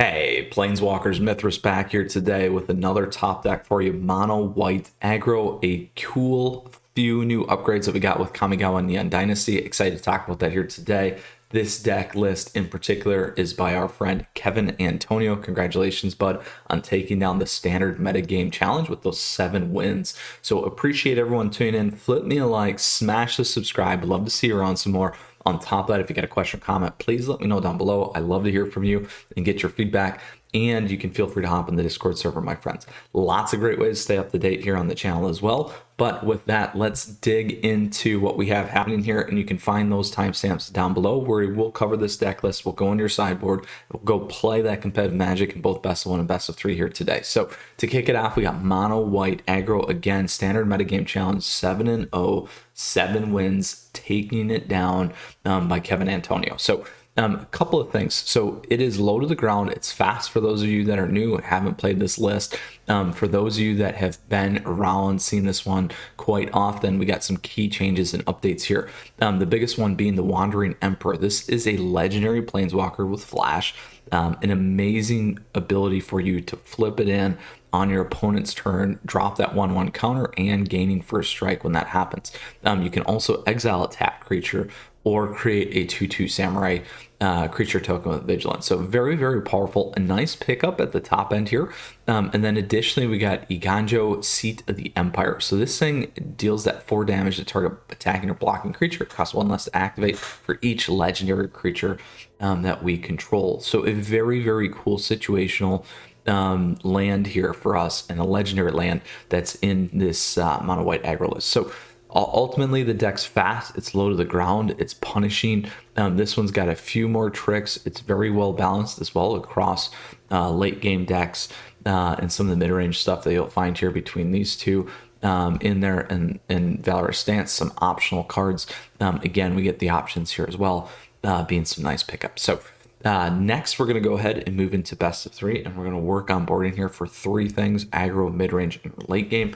Hey, Planeswalkers, Mythras back here today with another top deck for you. Mono White Aggro, a cool few new upgrades that we got with Kamigawa and Neon Dynasty. Excited to talk about that here today. This deck list in particular is by our friend Kevin Antonio. Congratulations, bud, on taking down the standard metagame challenge with those 7 wins. So appreciate everyone tuning in. Flip me a like, smash the subscribe. Love to see you around some more. On top of that, if you got a question or comment, please let me know down below. I love to hear from you and get your feedback. And you can feel free to hop in the Discord server, my friends. Lots of great ways to stay up to date here on the channel as well. But with that, let's dig into what we have happening here. And you can find those timestamps down below where we'll cover this deck list. We'll go into your sideboard. We'll go play that competitive Magic in both best of 1 and best of 3 here today. So to kick it off, we got Mono White Aggro again, standard metagame challenge, 7-0, 7 wins, taking it down by Kevin Antonio. So a couple of things. So it is low to the ground. It's fast for those of you that are new and haven't played this list. For those of you that have been around, seen this one quite often, we got some key changes and updates here. The biggest one being the Wandering Emperor. This is a legendary planeswalker with flash. An amazing ability for you to flip it in on your opponent's turn, drop that 1/1 counter, and gaining first strike when that happens. You can also exile a tapped creature or create a 2/2 samurai creature token with vigilance. So very, very powerful. A nice pickup at the top end here. And then additionally, we got Iganjo, Seat of the Empire. So this thing deals that 4 damage to target attacking or blocking creature. It costs 1 less to activate for each legendary creature that we control. So a very, very cool situational land here for us, and a legendary land that's in this Mono White Aggro list. So ultimately, the deck's fast, it's low to the ground, it's punishing. This one's got a few more tricks. It's very well balanced as well across late game decks and some of the mid-range stuff that you'll find here between these two in there, and Valorous Stance, some optional cards. Again, we get the options here as well, being some nice pickups. So next, we're going to go ahead and move into best of 3, and we're going to work on boarding here for 3 things: aggro, mid-range, and late game.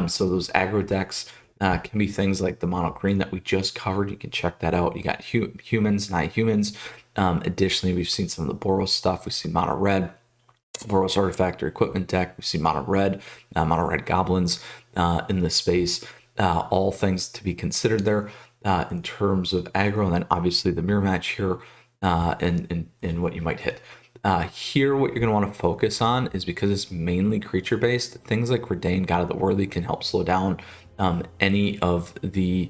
So those aggro decks can be things like the Mono Green that we just covered. You can check that out. You got humans, Naya humans. Additionally, we've seen some of the Boros stuff. We've seen Mono Red, Boros Artifact or Equipment deck. We've seen Mono Red Goblins in this space. All things to be considered there in terms of aggro, and then obviously the mirror match here and what you might hit. Here, what you're going to want to focus on is, because it's mainly creature based, things like Redain, God of the Worthy can help slow down any of the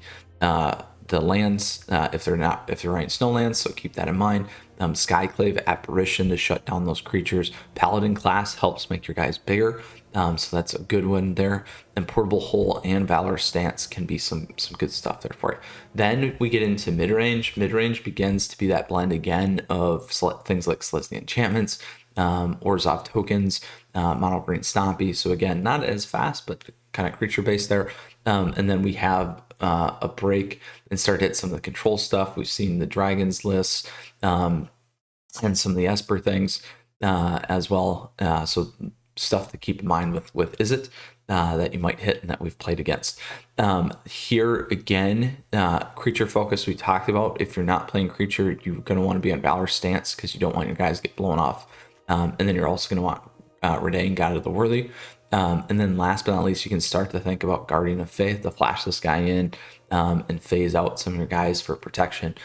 lands if they're right snow lands, so keep that in mind. Skyclave, Apparition to shut down those creatures. Paladin class helps make your guys bigger, so that's a good one there. And Portable Hole and Valorous Stance can be some good stuff there for you. Then we get into mid-range. Mid-range begins to be that blend again of things like Selesnya enchantments, Orzhov tokens, Mono Green Stompy. So again, not as fast, but kind of creature based there. And then we have a break and start to hit some of the control stuff. We've seen the dragons lists and some of the Esper things as well. So stuff to keep in mind with Izzet that you might hit and that we've played against. Here again, creature focus we talked about. If you're not playing creature, you're going to want to be on Valor Stance because you don't want your guys to get blown off. And then you're also going to want Redain, God of the Worthy. And then last but not least, you can start to think about Guardian of Faith to flash this guy in and phase out some of your guys for protection,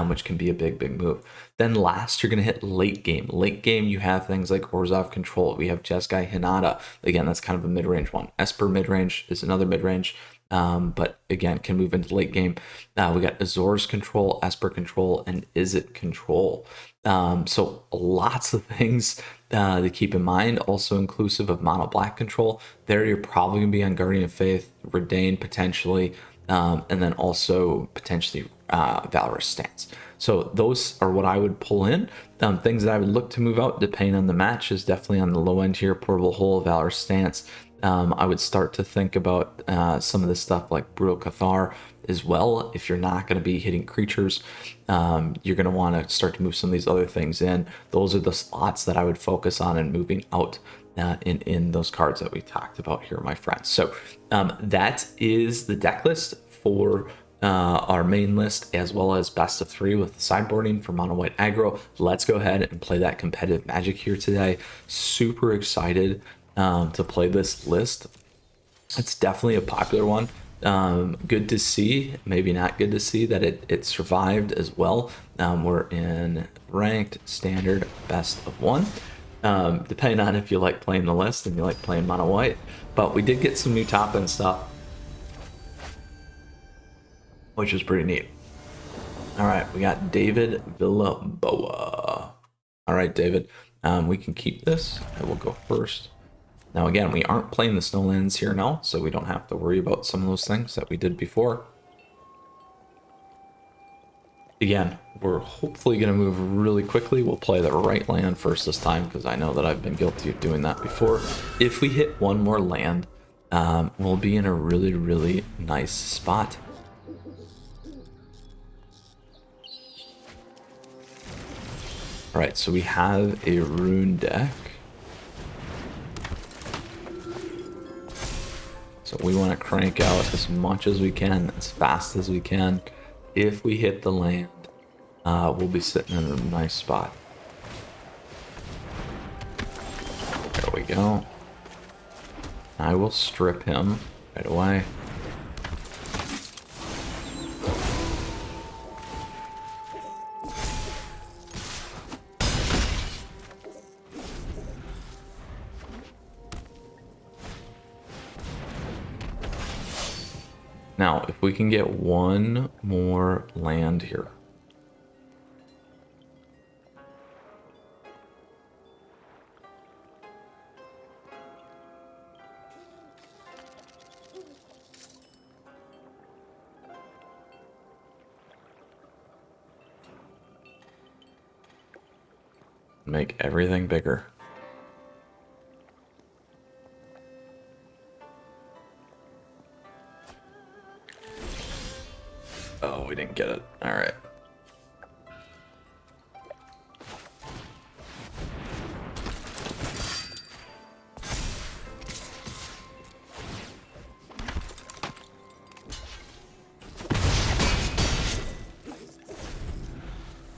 which can be a big move. Then last, you're going to hit late game. Late game, you have things like Orzhov Control. We have Jeskai Hinata. Again, that's kind of a mid-range one. Esper mid-range is another mid-range, but again, can move into late game. We got Azor's Control, Esper Control, and Izzet Control. So lots of things to keep in mind, also inclusive of Mono Black Control. There you're probably going to be on Guardian of Faith, Redain potentially, and then also potentially Valorous Stance. So those are what I would pull in. Things that I would look to move out depending on the match is definitely on the low end here: Portable Hole, Valorous Stance. I would start to think about some of the stuff like Brutal Cathar as well. If you're not going to be hitting creatures, you're going to want to start to move some of these other things in. Those are the slots that I would focus on and moving out in those cards that we talked about here, my friends. So that is the deck list for our main list, as well as best of 3 with sideboarding for mono white aggro. Let's go ahead and play that competitive Magic here today. Super excited to play this list. It's definitely a popular one. Good to see, maybe not good to see that it survived as well. We're in ranked, standard, best of 1. Depending on if you like playing the list and you like playing mono white. But we did get some new top end stuff, which is pretty neat. All right, we got David Villaboa. All right, David, we can keep this. I will go first. Now, again, we aren't playing the snowlands here now, so we don't have to worry about some of those things that we did before. Again, we're hopefully going to move really quickly. We'll play the right land first this time, because I know that I've been guilty of doing that before. If we hit one more land, we'll be in a really, really nice spot. All right, so we have a rune deck. So we want to crank out as much as we can, as fast as we can. If we hit the land, we'll be sitting in a nice spot. There we go. I will strip him right away. Now, if we can get one more land here. Make everything bigger. Oh, we didn't get it. All right.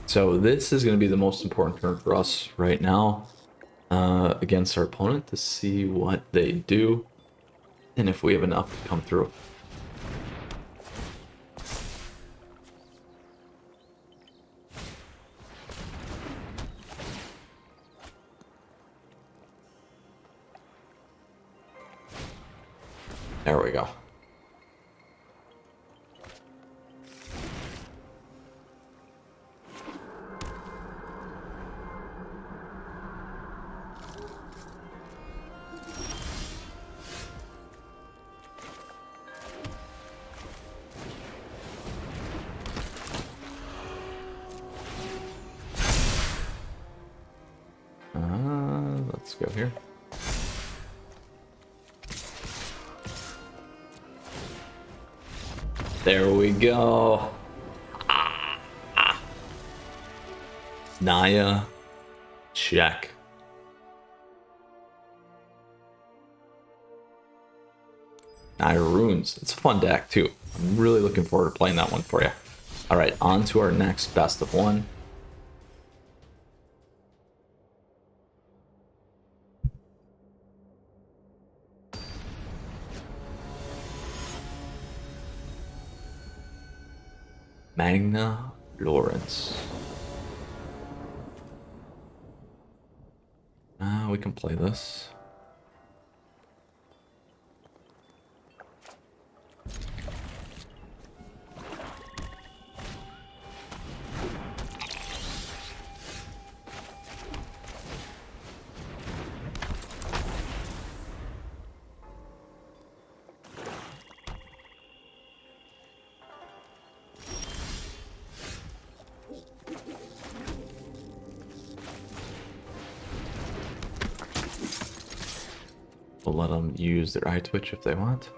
So this is going to be the most important turn for us right now against our opponent, to see what they do and if we have enough to come through. There we go. Let's go here. There we go. Naya, check. Naya runes. It's a fun deck too. I'm really looking forward to playing that one for you. All right, on to our next best of 1. Magna Lawrence. We can play this. We'll let them use their eye twitch if they want.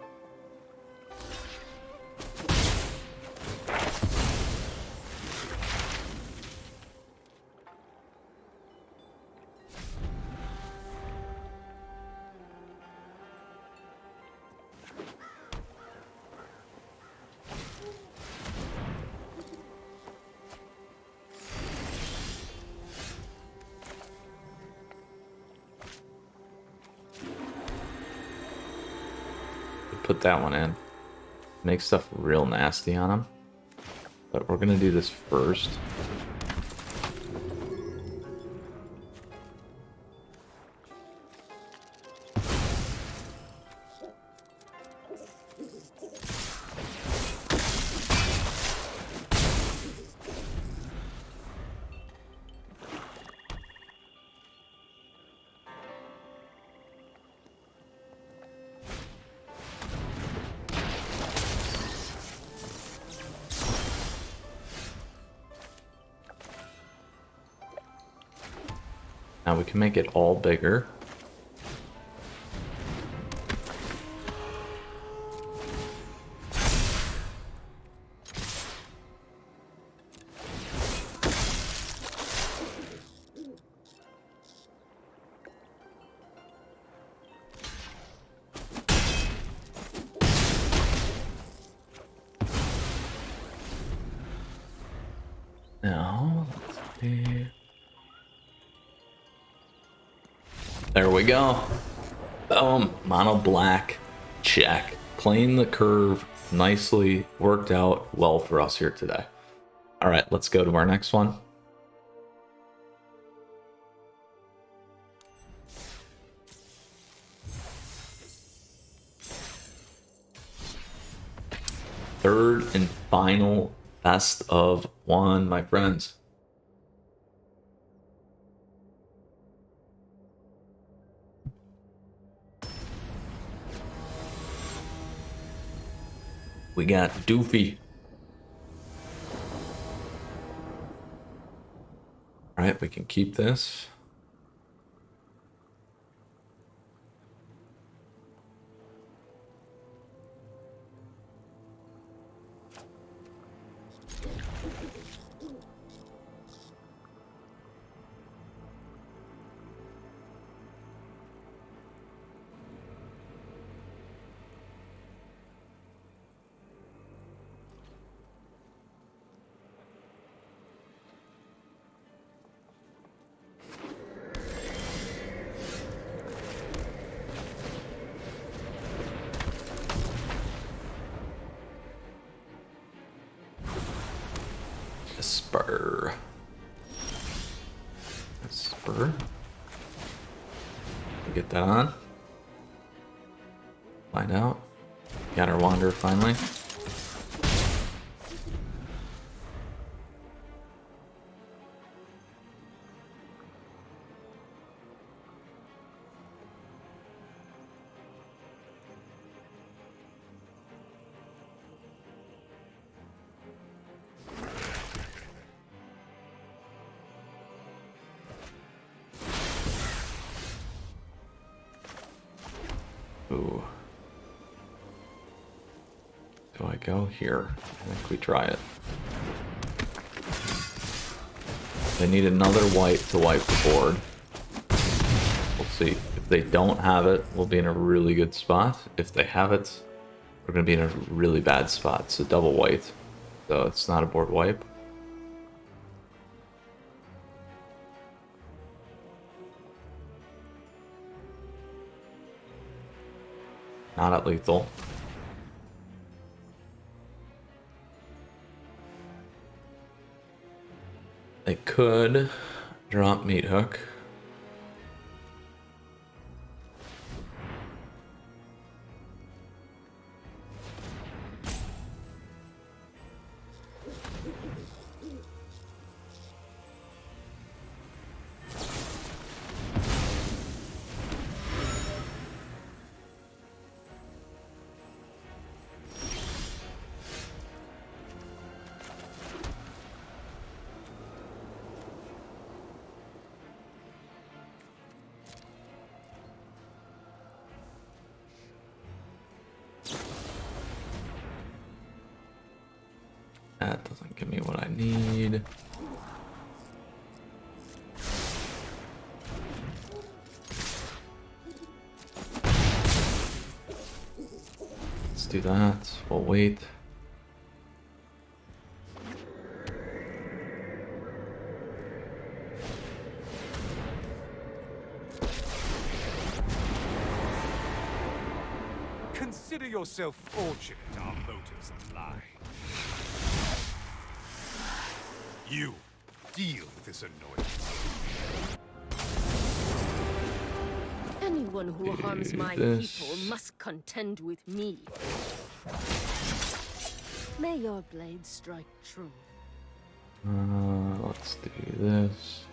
put that one in. Make stuff real nasty on him. But we're gonna do this first. Now we can make it all bigger. Now, let's see. There we go. Boom. Mono black. Check. Playing the curve nicely. Worked out well for us here today. All right, let's go to our next one. Third and final best of one, my friends. We got Doofy. All right, we can keep this. Esper. Get that on. Find out. Got our Wanderer finally. Ooh. Do I go here? I think we try it. They need another white to wipe the board. We'll see. If they don't have it, we'll be in a really good spot. If they have it, we're going to be in a really bad spot. So double white. So it's not a board wipe. Not at lethal. They could drop Meat Hook. That doesn't give me what I need. Let's do that. We'll wait. Consider yourself fortunate our motives align. You deal with this annoyance. Anyone who harms my people must contend with me. May your blade strike true. Let's do this.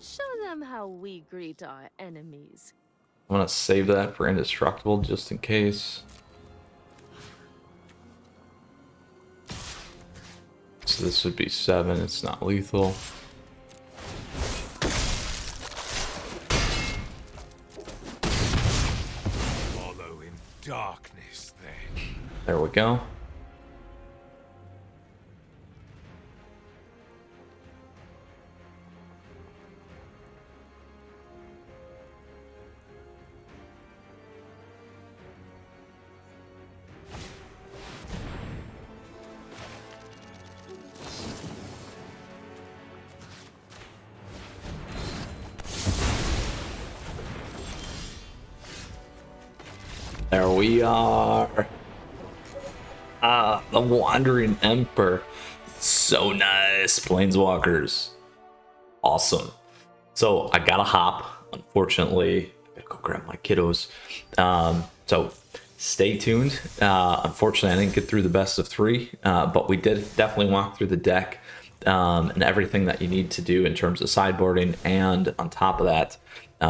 Show them how we greet our enemies. I'm gonna save that for indestructible just in case. So this would be 7. It's not lethal. Follow in darkness, then. There we go. There we are. The Wandering Emperor. So nice. Planeswalkers. Awesome. So I gotta hop. Unfortunately, I gotta go grab my kiddos. So stay tuned. Unfortunately, I didn't get through the best of 3, but we did definitely walk through the deck and everything that you need to do in terms of sideboarding. And on top of that,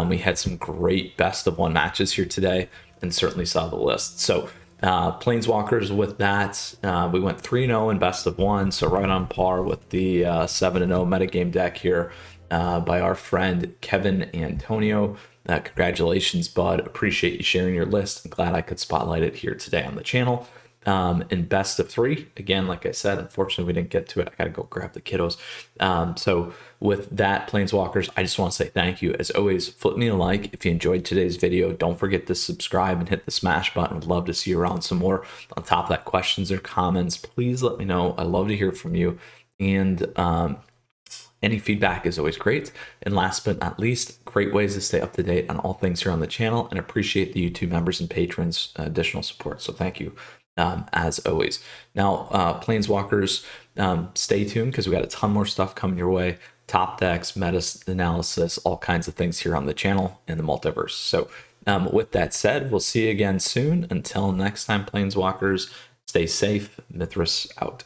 we had some great best of 1 matches here today, and certainly saw the list. So Planeswalkers with that, we went 3-0 in best of 1, so right on par with the 7-0 metagame deck here by our friend Kevin Antonio. Congratulations, bud. Appreciate you sharing your list. I'm glad I could spotlight it here today on the channel. In best of 3, again, like I said, unfortunately we didn't get to it. I gotta go grab the kiddos. So with that, Planeswalkers, I just want to say thank you. As always, flip me a like if you enjoyed today's video. Don't forget to subscribe and hit the smash button. Would love to see you around some more. On top of that, questions or comments, please let me know. I love to hear from you. And any feedback is always great. And last but not least, great ways to stay up to date on all things here on the channel, and appreciate the YouTube members and patrons' additional support. So thank you. As always. Now, Planeswalkers, stay tuned because we got a ton more stuff coming your way. Top decks, meta analysis, all kinds of things here on the channel and the multiverse. So with that said, we'll see you again soon. Until next time, Planeswalkers, stay safe. Mythras out.